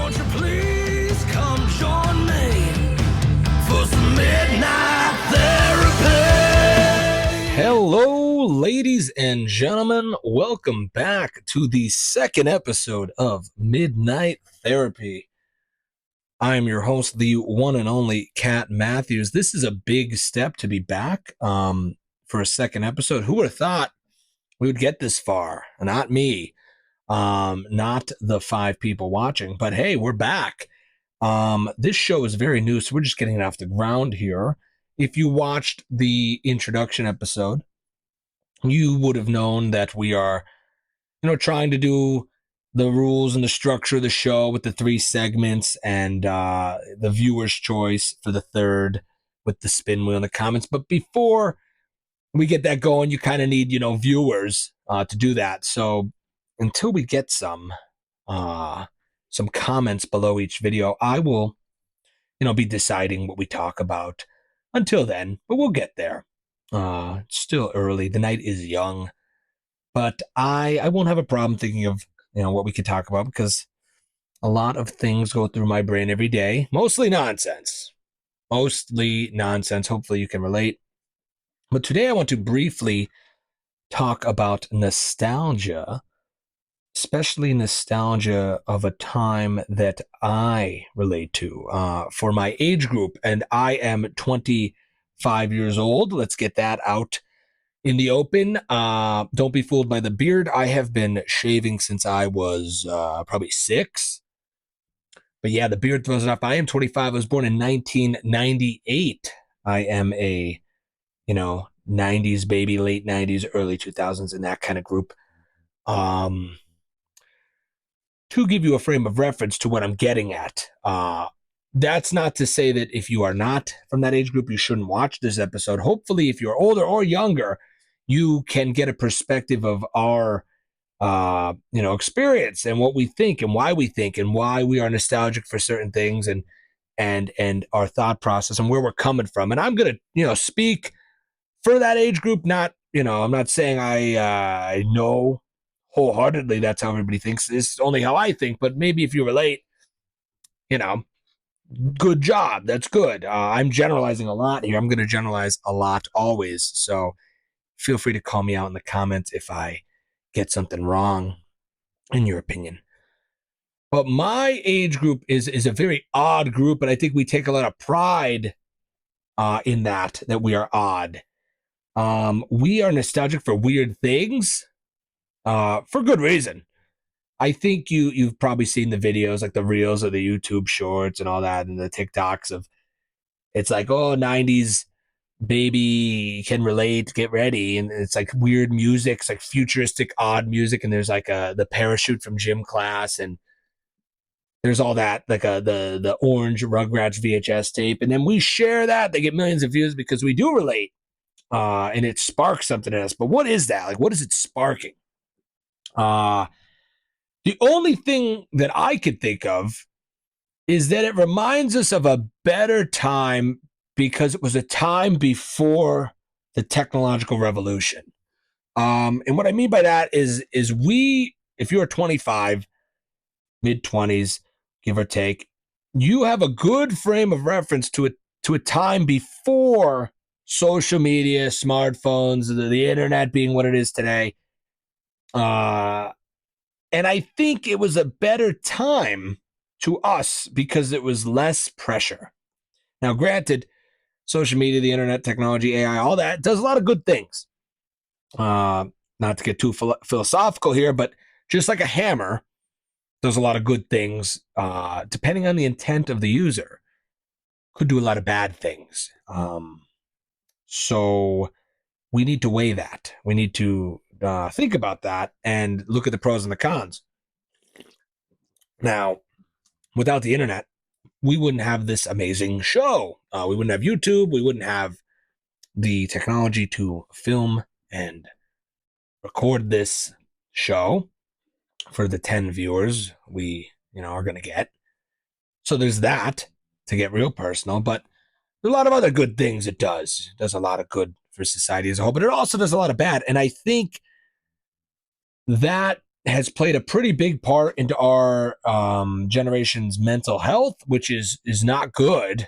Won't you please come join me for some midnight therapy? Hello, ladies and gentlemen. Welcome back to the second episode of Midnight Therapy. I am your host, the one and only Cat Matthews. This is a big step to be back for a second episode. Who would have thought we would get this far? Not me, not the 5 people watching, but hey, we're back. This show is very new, so we're just getting it off the ground here. If you watched the introduction episode, you would have known that we are, trying to do the rules and the structure of the show with the 3 segments and the viewer's choice for the third with the spin wheel in the comments. But before we get that going, you kind of need, viewers to do that. So until we get some comments below each video, I will, be deciding what we talk about until then, but we'll get there. It's still early. The night is young, but I won't have a problem thinking of, what we could talk about, because a lot of things go through my brain every day. Mostly nonsense. Hopefully you can relate. But today I want to briefly talk about nostalgia, especially nostalgia of a time that I relate to for my age group. And I am 25 years old. Let's get that out in the open. Don't be fooled by the beard. I have been shaving since I was probably 6. But yeah, the beard throws it off. I am 25. I was born in 1998. I am a, 90s baby, late 90s, early 2000s, in that kind of group. To give you a frame of reference to what I'm getting at, that's not to say that if you are not from that age group, you shouldn't watch this episode. Hopefully, if you're older or younger, you can get a perspective of our, experience and what we think and why we are nostalgic for certain things and our thought process and where we're coming from. And I'm going to, speak for that age group. Not, I'm not saying I know wholeheartedly that's how everybody thinks. This is only how I think, but maybe if you relate, good job. That's good. I'm generalizing a lot here. I'm going to generalize a lot always. So feel free to call me out in the comments if I get something wrong in your opinion. But my age group is a very odd group, and I think we take a lot of pride in that we are odd. We are nostalgic for weird things for good reason. I think you've probably seen the videos, like the reels or the YouTube shorts and all that, and the TikToks of, it's like, oh, 90s baby can relate, get ready. And it's like weird music. It's like futuristic, odd music. And there's like the parachute from gym class. And there's all that, like the orange Rugrats VHS tape. And then we share that. They get millions of views because we do relate. And it sparks something in us. But what is that? Like, what is it sparking? The only thing that I could think of is that it reminds us of a better time because it was a time before the technological revolution. And what I mean by that is if you're 25, mid-20s, give or take, you have a good frame of reference to a time before social media, smartphones, the internet being what it is today. And I think it was a better time to us because it was less pressure. Now, granted, social media, the internet, technology, AI, all that does a lot of good things. Not to get too philosophical here, but just like a hammer does a lot of good things, depending on the intent of the user, could do a lot of bad things. So we need to weigh that. We need to think about that and look at the pros and the cons. Now, without the internet, we wouldn't have this amazing show. We wouldn't have YouTube. We wouldn't have the technology to film and record this show for the 10 viewers we, are going to get. So there's that, to get real personal, but there's a lot of other good things it does. It does a lot of good for society as a whole, but it also does a lot of bad. And I think that has played a pretty big part into our generation's mental health, which is not good.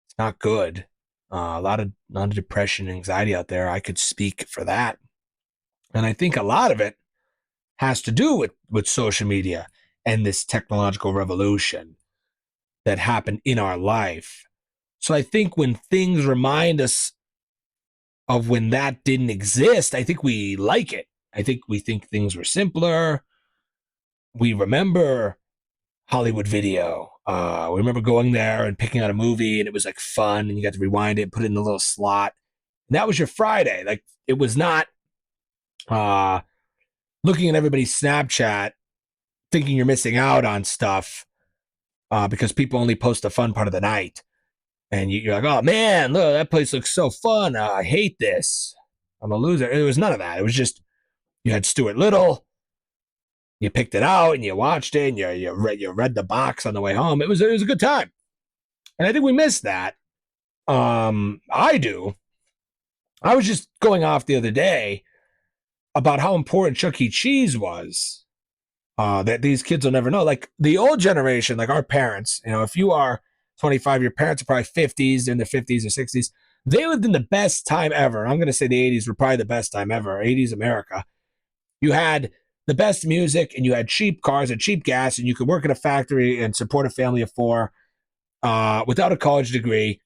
It's not good. A lot of depression and anxiety out there. I could speak for that. And I think a lot of it has to do with social media and this technological revolution that happened in our life. So I think when things remind us of when that didn't exist, I think we like it. I think we think things were simpler. We remember Hollywood Video. We remember going there and picking out a movie, and it was like fun, and you got to rewind it, put it in the little slot. And that was your Friday. Like, it was not looking at everybody's Snapchat, thinking you're missing out on stuff because people only post the fun part of the night. And you're like, oh man, look, that place looks so fun. I hate this. I'm a loser. It was none of that. It was just, you had Stuart Little. You picked it out and you watched it and you read the box on the way home. It was a good time. And I think we missed that. I do. I was just going off the other day about how important Chuck E. Cheese was. That these kids will never know. Like the old generation, like our parents, if you are 25, your parents are probably 50s, in their 50s or 60s. They lived in the best time ever. I'm going to say the 80s were probably the best time ever. 80s America. You had the best music and you had cheap cars and cheap gas and you could work in a factory and support a family of four without a college degree.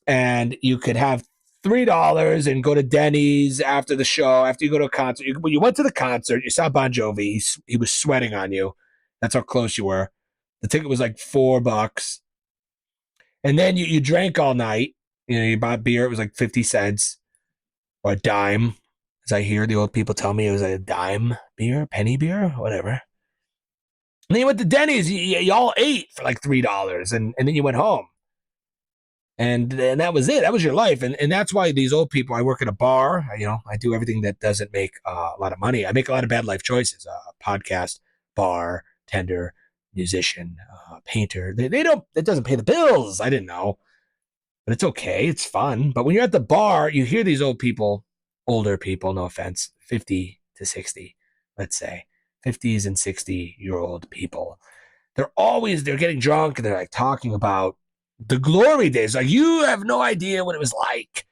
And you could have $3 and go to Denny's after the show, after you go to a concert. When you went to the concert, you saw Bon Jovi. He was sweating on you. That's how close you were. The ticket was like $4. And then you drank all night. You bought beer. It was like 50 cents or a dime. As I hear the old people tell me, it was a dime beer, penny beer, whatever. And then you went to Denny's. You all ate for like $3, and then you went home. And that was it. That was your life. And that's why these old people, I work at a bar. I do everything that doesn't make a lot of money. I make a lot of bad life choices. Podcast, bar, tender, musician, painter. It doesn't pay the bills. I didn't know. But it's okay. It's fun. But when you're at the bar, you hear these older people, no offense, 50 to 60, let's say, 50s and 60-year-old people. They're getting drunk and they're like talking about the glory days. Like, you have no idea what it was like.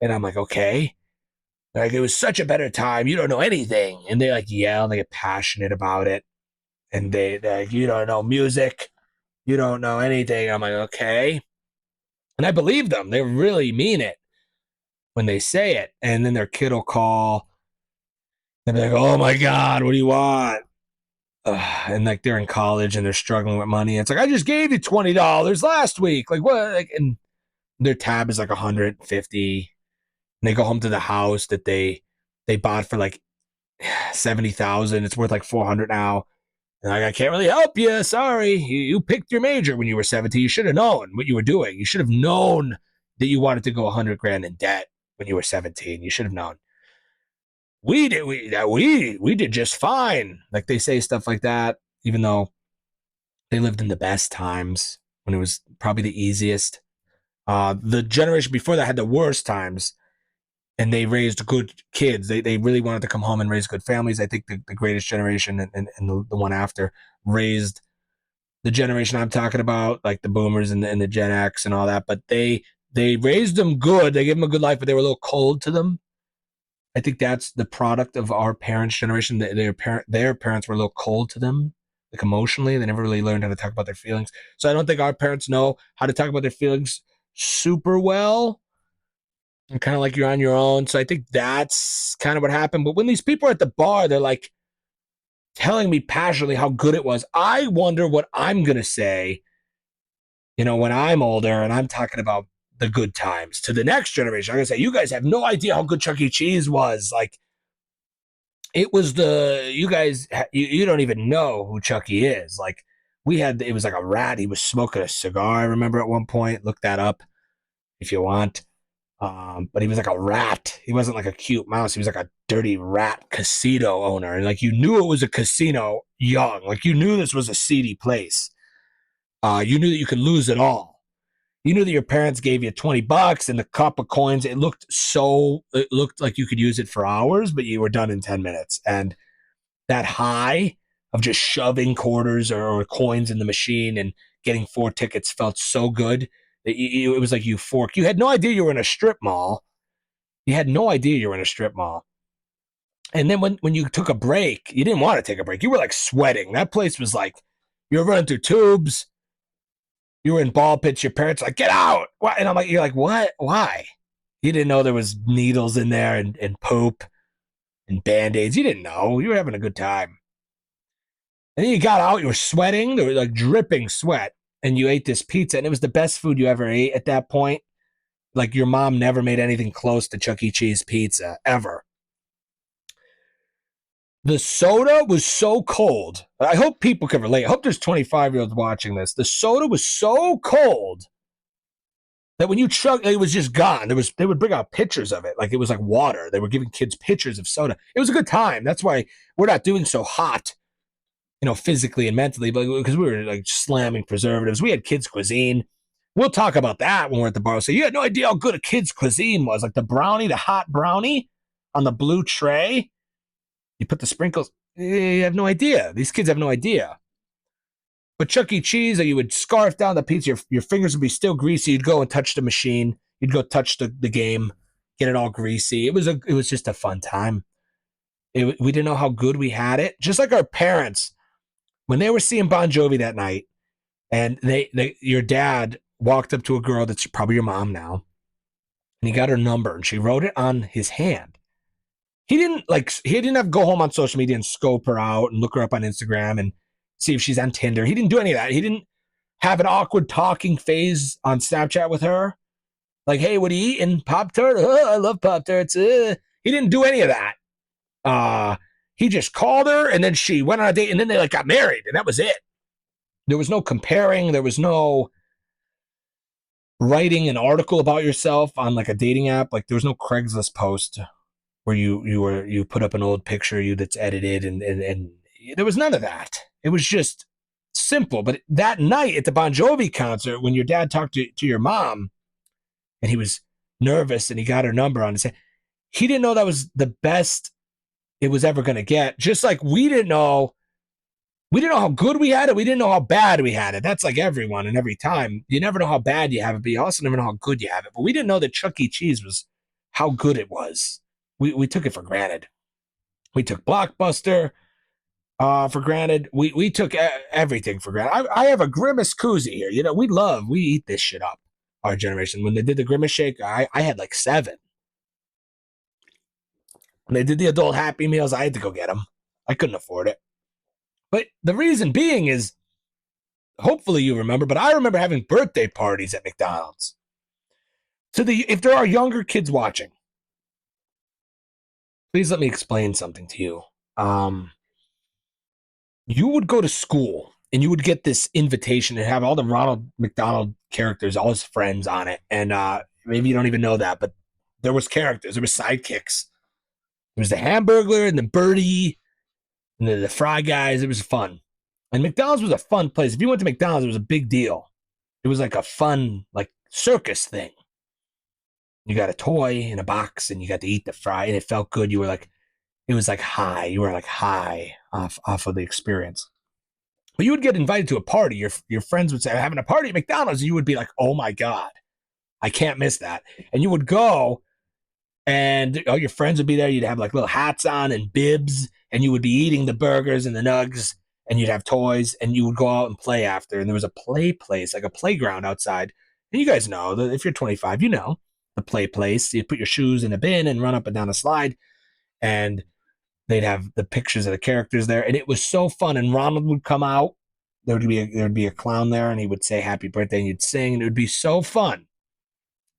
And I'm like, okay. Like, it was such a better time. You don't know anything. And they like yell and they get passionate about it. And they're like, you don't know music. You don't know anything. I'm like, okay. And I believe them. They really mean it when they say it. And then their kid will call and they're like, oh my God, what do you want? And like they're in college and they're struggling with money. It's like, I just gave you $20 last week. Like, what? Like, and their tab is like 150. And they go home to the house that they bought for like 70,000. It's worth like 400 now. And like, I can't really help you. Sorry. You picked your major when you were 17. You should have known what you were doing. You should have known that you wanted to go 100 grand in debt when you were 17. You should have known. We did just fine. Like, they say stuff like that, even though they lived in the best times when it was probably the easiest. The generation before that had the worst times, and they raised good kids. They really wanted to come home and raise good families. I think the greatest generation and the one after raised the generation I'm talking about, like the boomers and the Gen X and all that. But they raised them good. They gave them a good life, but they were a little cold to them. I think that's the product of our parents' generation. Their parents were a little cold to them, like emotionally. They never really learned how to talk about their feelings. So I don't think our parents know how to talk about their feelings super well. And kind of like you're on your own. So I think that's kind of what happened. But when these people are at the bar, they're like telling me passionately how good it was. I wonder what I'm going to say, when I'm older and I'm talking about the good times to the next generation. I'm going to say, you guys have no idea how good Chuck E. Cheese was. Like, it was you guys, you don't even know who Chucky is. Like, it was like a rat. He was smoking a cigar. I remember at one point. Look that up if you want. But he was like a rat. He wasn't like a cute mouse. He was like a dirty rat casino owner. And like, you knew it was a casino young. Like, you knew this was a seedy place. You knew that you could lose it all. You knew that your parents gave you $20 and the cup of coins. It looked like you could use it for hours, but you were done in 10 minutes. And that high of just shoving quarters or coins in the machine and getting 4 tickets felt so good that it was like euphoric. You had no idea you were in a strip mall. You had no idea you were in a strip mall. And then when you took a break, you didn't want to take a break. You were like sweating. That place was like, you were running through tubes. You were in ball pits. Your parents were like, get out. And I'm like, you're like, what? Why? You didn't know there was needles in there and poop and Band-Aids. You didn't know. You were having a good time. And then you got out. You were sweating. There was like dripping sweat. And you ate this pizza. And it was the best food you ever ate at that point. Like your mom never made anything close to Chuck E. Cheese pizza, ever. The soda was so cold. I hope people can relate. I hope there's 25-year-olds watching this. The soda was so cold that when you chugged, it was just gone. They would bring out pictures of it like it was like water. They were giving kids pictures of soda. It was a good time. That's why we're not doing so hot, physically and mentally, but because we were like slamming preservatives. We had kids' cuisine. We'll talk about that when we're at the bar. So you had no idea how good a kid's cuisine was. Like the hot brownie on the blue tray. You put the sprinkles. You have no idea. These kids have no idea. But Chuck E. Cheese, you would scarf down the pizza. Your fingers would be still greasy. You'd go and touch the machine. You'd go touch the game, get it all greasy. It was just a fun time. We didn't know how good we had it. Just like our parents, when they were seeing Bon Jovi that night, and your dad walked up to a girl that's probably your mom now, and he got her number, and she wrote it on his hand. He didn't have to go home on social media and scope her out and look her up on Instagram and see if she's on Tinder. He didn't do any of that. He didn't have an awkward talking phase on Snapchat with her. Like, hey, what are you eating? Pop-Tart? Oh, I love Pop-Tarts. He didn't do any of that. He just called her, and then she went on a date, and then they got married, and that was it. There was no comparing. There was no writing an article about yourself on like a dating app. Like there was no Craigslist post where you put up an old picture of you that's edited and there was none of that. It was just simple. But that night at the Bon Jovi concert, when your dad talked to your mom and he was nervous and he got her number on his hand, he didn't know that was the best it was ever going to get. Just like we didn't know how good we had it. We didn't know how bad we had it. That's like everyone and every time. You never know how bad you have it, but you also never know how good you have it. But we didn't know that Chuck E. Cheese was how good it was. We took it for granted. We took Blockbuster for granted. We took everything for granted. I have a Grimace koozie here. We eat this shit up, our generation. When they did the Grimace shake, I had like 7. When they did the adult Happy Meals, I had to go get them. I couldn't afford it. But the reason being is, hopefully you remember, but I remember having birthday parties at McDonald's. If there are younger kids watching, please let me explain something to you. You would go to school and you would get this invitation and have all the Ronald McDonald characters, all his friends on it. And maybe you don't even know that, but there was characters. There was sidekicks. There was the Hamburglar and the Birdie and the Fry Guys. It was fun. And McDonald's was a fun place. If you went to McDonald's, it was a big deal. It was like a fun, like circus thing. You got a toy in a box and you got to eat the fry and it felt good. It was like high. You were like high off of the experience. But you would get invited to a party. Your friends would say, I'm having a party at McDonald's. And you would be like, oh my God, I can't miss that. And you would go and all your friends would be there. You'd have like little hats on and bibs and you would be eating the burgers and the nugs and you'd have toys and you would go out and play after. And there was a play place, like a playground outside. And you guys know that if you're 25, you know the play place. You put your shoes in a bin and run up and down a slide. And they'd have the pictures of the characters there. And it was so fun. And Ronald would come out. There'd be a clown there and he would say happy birthday and you'd sing. And it would be so fun.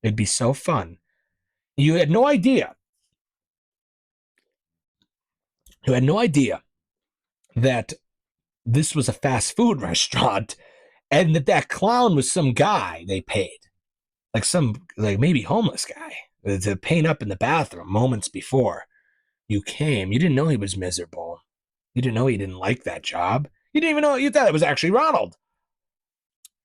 It'd be so fun. You had no idea. You had no idea that this was a fast food restaurant and that clown was some guy they paid. Like maybe homeless guy to paint up in the bathroom moments before you came. You didn't know he was miserable. You didn't know he didn't like that job. You didn't even know, you thought it was actually Ronald.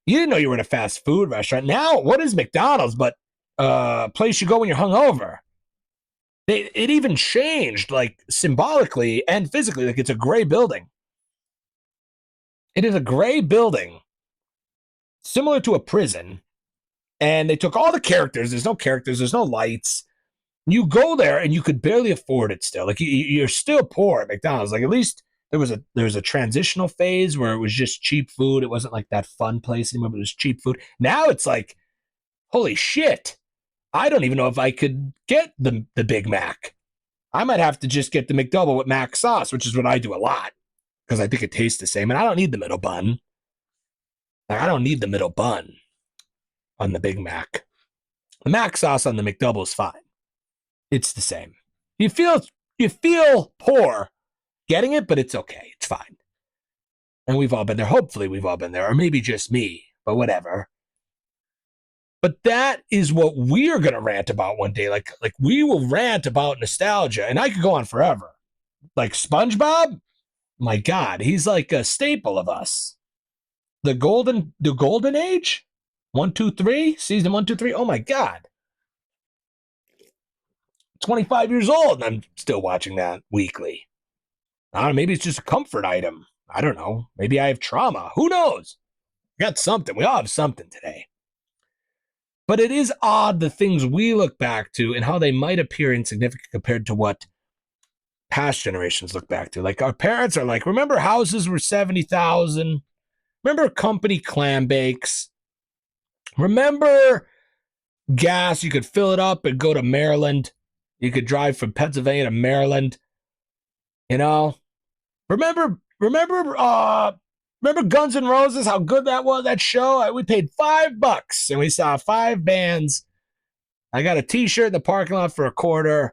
You didn't know you were in a fast food restaurant. Now, what is McDonald's but a place you go when you're hungover? It even changed, like, symbolically and physically. Like, it's a gray building. It is a gray building, similar to a prison. And they took all the characters. There's no characters. There's no lights. You go there and you could barely afford it still. Like, you're still poor at McDonald's. Like, at least there was a transitional phase where it was just cheap food. It wasn't like that fun place anymore, but it was cheap food. Now it's like, holy shit. I don't even know if I could get the Big Mac. I might have to just get the McDouble with Mac sauce, which is what I do a lot because I think it tastes the same. And I don't need the middle bun. Like, I don't need the middle bun on the Big Mac. The Mac sauce on the McDouble is fine. It's the same. You feel poor getting it, but it's okay. It's fine. And we've all been there. Hopefully we've all been there, or maybe just me, but whatever. But that is what we're going to rant about one day. Like we will rant about nostalgia, and I could go on forever. Like SpongeBob, my God, he's like a staple of us. The golden age, 1, 2, 3, season 1, 2, 3. Oh my God. 25 years old, and I'm still watching that weekly. I don't know, maybe it's just a comfort item. I don't know. Maybe I have trauma. Who knows? I got something. We all have something today. But it is odd the things we look back to and how they might appear insignificant compared to what past generations look back to. Like, our parents are like, remember houses were 70,000? Remember company clam bakes? Remember gas? You could fill it up and go to Maryland. You could drive from Pennsylvania to Maryland. You know? Remember Guns N' Roses, how good that was, that show? We paid $5 and we saw 5 bands. I got a t-shirt in the parking lot for $0.25.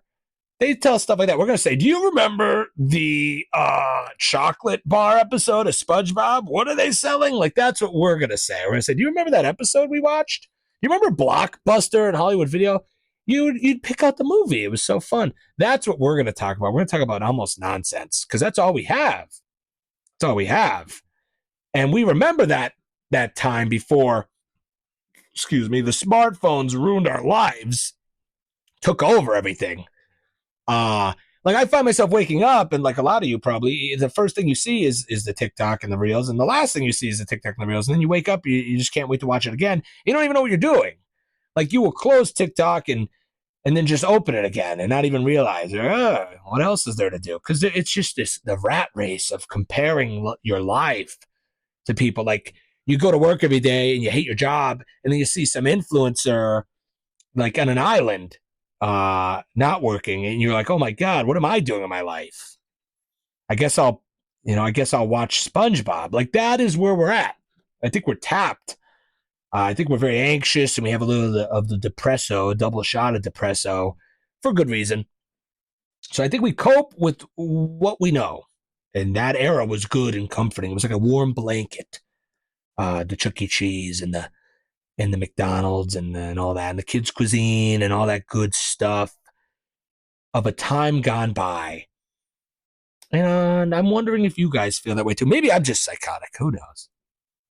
They tell stuff like that. We're going to say, do you remember the chocolate bar episode of SpongeBob? What are they selling? Like, that's what we're going to say. We're going to say, do you remember that episode we watched? Do you remember Blockbuster and Hollywood Video? You'd pick out the movie. It was so fun. That's what we're going to talk about. We're going to talk about almost nonsense because that's all we have. That's all we have. And we remember that time before, the smartphones ruined our lives, took over everything. Like, I find myself waking up, and like a lot of you probably, the first thing you see is the TikTok and the Reels, and the last thing you see is the TikTok and the Reels, and then you wake up, you just can't wait to watch it again. You don't even know what you're doing. Like, you will close TikTok and then just open it again and not even realize, what else is there to do? Because it's just the rat race of comparing your life to people. Like, you go to work every day and you hate your job, and then you see some influencer like on an island not working, and you're like, oh my God, what am I doing in my life? I guess I'll watch SpongeBob. Like, that is where we're at. I think we're tapped. I think we're very anxious, and we have a little of the depresso, a double shot of depresso, for good reason. So I think we cope with what we know. And that era was good and comforting. It was like a warm blanket. The Chuck E. Cheese and the McDonald's and all that, and the kids' cuisine and all that good stuff of a time gone by. And I'm wondering if you guys feel that way too. Maybe I'm just psychotic. Who knows?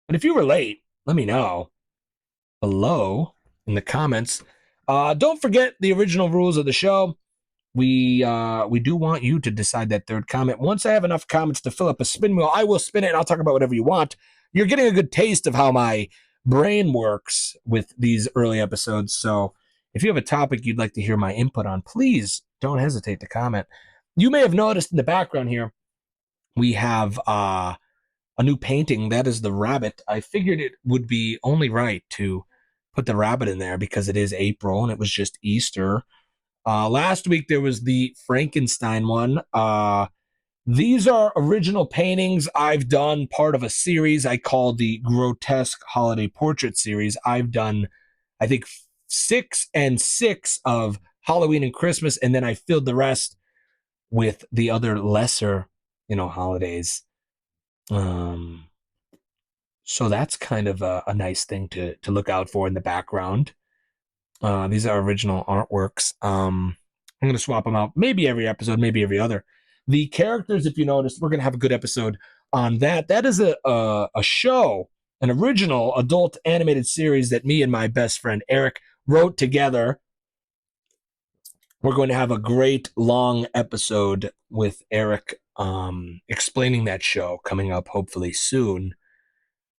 But if you relate, let me know below in the comments. Don't forget the original rules of the show. We do want you to decide that third comment. Once I have enough comments to fill up a spin wheel, I will spin it and I'll talk about whatever you want. You're getting a good taste of how my brain works with these early episodes. So if you have a topic you'd like to hear my input on, please don't hesitate to comment. You may have noticed in the background here, we have a new painting. That is the rabbit. I figured it would be only right to put the rabbit in there because it is April and it was just Easter. Last week there was the Frankenstein one. These are original paintings I've done, part of a series I call the Grotesque Holiday Portrait Series. I've done, I think, 6 and 6 of Halloween and Christmas, and then I filled the rest with the other lesser, holidays. So that's kind of a nice thing to look out for in the background. These are original artworks. I'm going to swap them out maybe every episode, maybe every other. The characters, if you noticed, we're going to have a good episode on that. That is a show, an original adult animated series that me and my best friend Eric wrote together. We're going to have a great long episode with Eric explaining that show coming up hopefully soon.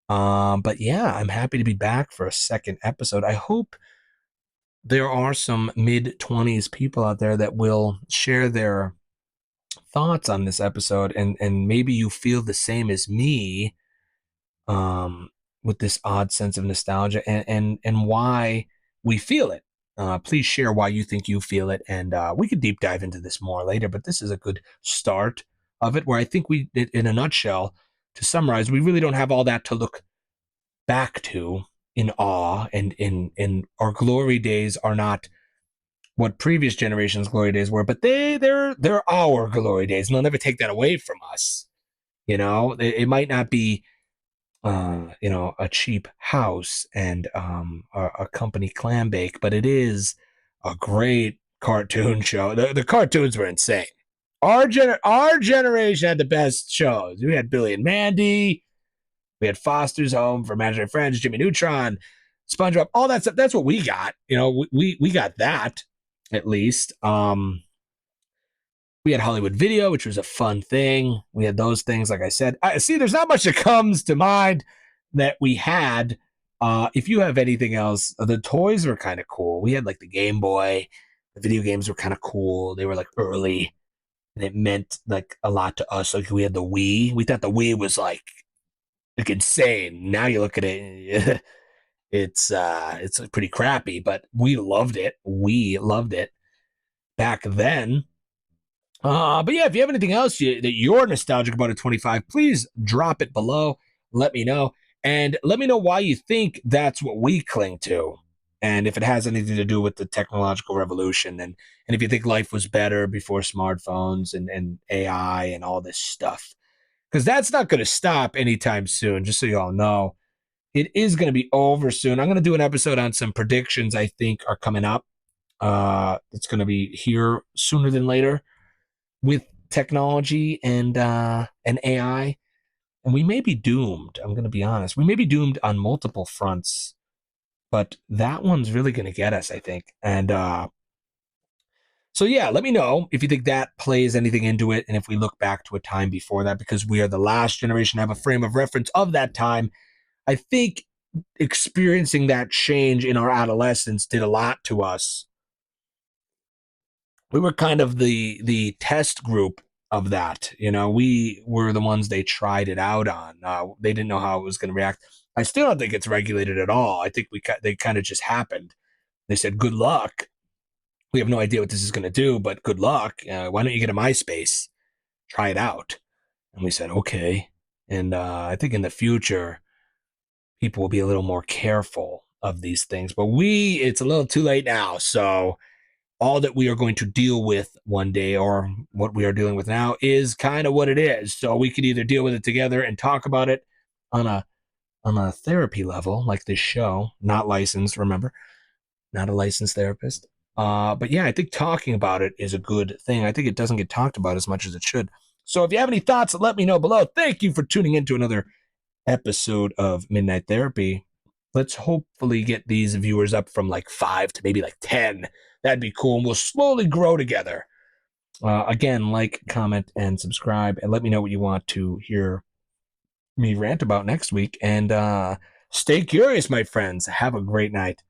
But yeah, I'm happy to be back for a second episode. I hope there are some mid-20s people out there that will share their thoughts on this episode, and maybe you feel the same as me, with this odd sense of nostalgia, and why we feel it. Please share why you think you feel it, and we could deep dive into this more later, but this is a good start of it, where I think we, in a nutshell, to summarize, we really don't have all that to look back to in awe, and in our glory days are not what previous generations' glory days were, but they're our glory days, and they'll never take that away from us. It might not be a cheap house and a company clam bake, but it is a great cartoon show. The cartoons were insane. Our generation had the best shows. We had Billy and Mandy. We had Foster's Home for Imaginary Friends, Jimmy Neutron, SpongeBob, all that stuff. That's what we got. We got that at least. We had Hollywood Video, which was a fun thing. We had those things, like I said. See, there's not much that comes to mind that we had. If you have anything else, the toys were kind of cool. We had like the Game Boy. The video games were kind of cool. They were like early, and it meant like a lot to us. Like we had the Wii. We thought the Wii was like insane. Now you look at it, it's pretty crappy, but we loved it. We loved it back then. But yeah, if you have anything else that you're nostalgic about at 25, please drop it below. Let me know. And let me know why you think that's what we cling to. And if it has anything to do with the technological revolution. And if you think life was better before smartphones and AI and all this stuff. Because that's not going to stop anytime soon, just so you all know. It is going to be over soon. I'm going to do an episode on some predictions I think are coming up. It's going to be here sooner than later with technology and AI, and we may be doomed. I'm going to be honest. We may be doomed on multiple fronts, but that one's really going to get us, I think. And so yeah, let me know if you think that plays anything into it, and if we look back to a time before that, because we are the last generation to have a frame of reference of that time. I think experiencing that change in our adolescence did a lot to us. We were kind of the test group of that. We were the ones they tried it out on. They didn't know how it was going to react. I still don't think it's regulated at all. I think they kind of just happened. They said, good luck. We have no idea what this is going to do, but good luck. Why don't you get a MySpace? Try it out. And we said, okay. And I think in the future, people will be a little more careful of these things. But it's a little too late now. So all that we are going to deal with one day, or what we are dealing with now, is kind of what it is. So we could either deal with it together and talk about it on a therapy level, like this show, not licensed, remember, not a licensed therapist. But yeah, I think talking about it is a good thing. I think it doesn't get talked about as much as it should. So if you have any thoughts, let me know below. Thank you for tuning in to another episode of Midnight Therapy. Let's hopefully get these viewers up from like 5 to maybe like 10. That'd be cool. And we'll slowly grow together. Again, like, comment, and subscribe. And let me know what you want to hear me rant about next week. And stay curious, my friends. Have a great night.